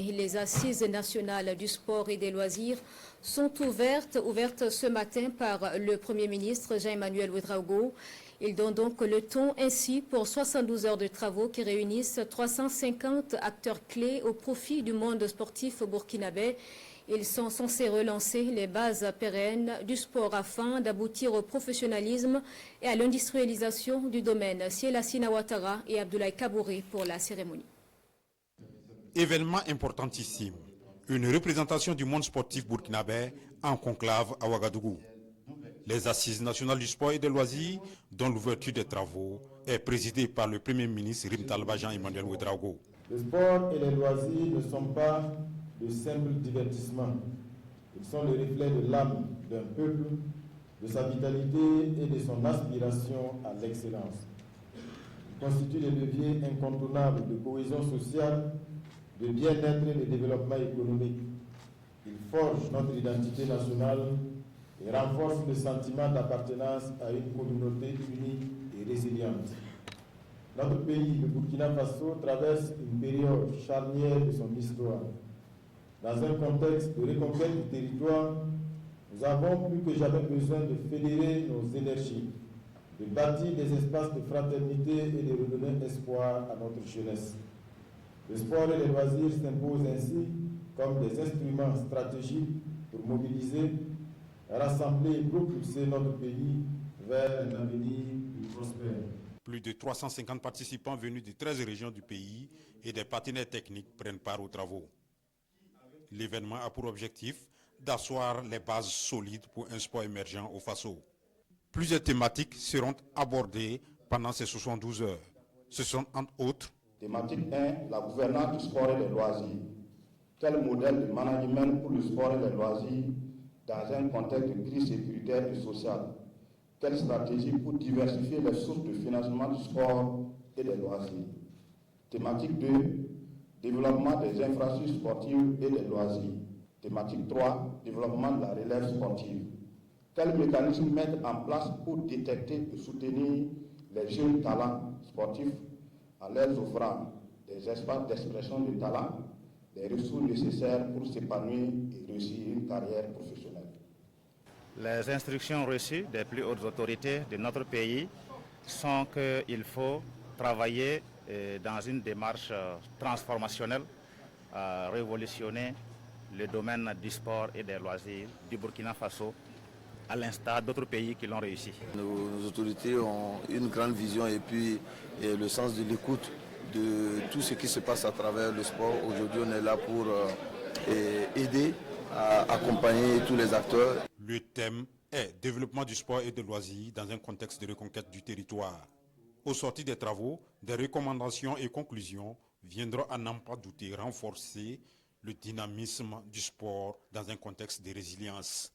Les assises nationales du sport et des loisirs sont ouvertes ce matin par le Premier ministre Jean-Emmanuel Ouedraogo. Il donne donc le ton ainsi pour 72 heures de travaux qui réunissent 350 acteurs clés au profit du monde sportif burkinabé. Ils sont censés relancer les bases pérennes du sport afin d'aboutir au professionnalisme et à l'industrialisation du domaine. Siela Sina Ouattara et Abdoulaye Kabouri pour la cérémonie. Événement importantissime, une représentation du monde sportif burkinabé en conclave à Ouagadougou. Les assises nationales du sport et des loisirs, dont l'ouverture des travaux est présidée par le Premier ministre Rim Talba Jean-Emmanuel Ouedraogo. Le sport et les loisirs ne sont pas de simples divertissements. Ils sont le reflet de l'âme d'un peuple, de sa vitalité et de son aspiration à l'excellence. Ils constituent des leviers incontournables de cohésion sociale, de bien-être et de développement économique. Ils forgent notre identité nationale et renforcent le sentiment d'appartenance à une communauté unie et résiliente. Notre pays, le Burkina Faso, traverse une période charnière de son histoire. Dans un contexte de reconquête du territoire, nous avons plus que jamais besoin de fédérer nos énergies, de bâtir des espaces de fraternité et de redonner espoir à notre jeunesse. Le sport et les loisirs s'imposent ainsi comme des instruments stratégiques pour mobiliser, rassembler et propulser notre pays vers un avenir plus prospère. Plus de 350 participants venus de 13 régions du pays et des partenaires techniques prennent part aux travaux. L'événement a pour objectif d'asseoir les bases solides pour un sport émergent au Faso. Plusieurs thématiques seront abordées pendant ces 72 heures. Ce sont entre autres Thématique 1, la gouvernance du sport et des loisirs. Quel modèle de management pour le sport et les loisirs dans un contexte de crise sécuritaire et sociale? Quelle stratégie pour diversifier les sources de financement du sport et des loisirs? Thématique 2, développement des infrastructures sportives et des loisirs. Thématique 3, développement de la relève sportive. Quel mécanisme mettre en place pour détecter et soutenir les jeunes talents sportifs en leur offrant des espaces d'expression de talent, des ressources nécessaires pour s'épanouir et réussir une carrière professionnelle. Les instructions reçues des plus hautes autorités de notre pays sont qu'il faut travailler dans une démarche transformationnelle à révolutionner le domaine du sport et des loisirs du Burkina Faso, à l'instar d'autres pays qui l'ont réussi. Nos autorités ont une grande vision et puis le sens de l'écoute de tout ce qui se passe à travers le sport. Aujourd'hui, on est là pour aider, à accompagner tous les acteurs. Le thème est développement du sport et de loisirs dans un contexte de reconquête du territoire. Au sortir des travaux, des recommandations et conclusions viendront à n'en pas douter renforcer le dynamisme du sport dans un contexte de résilience.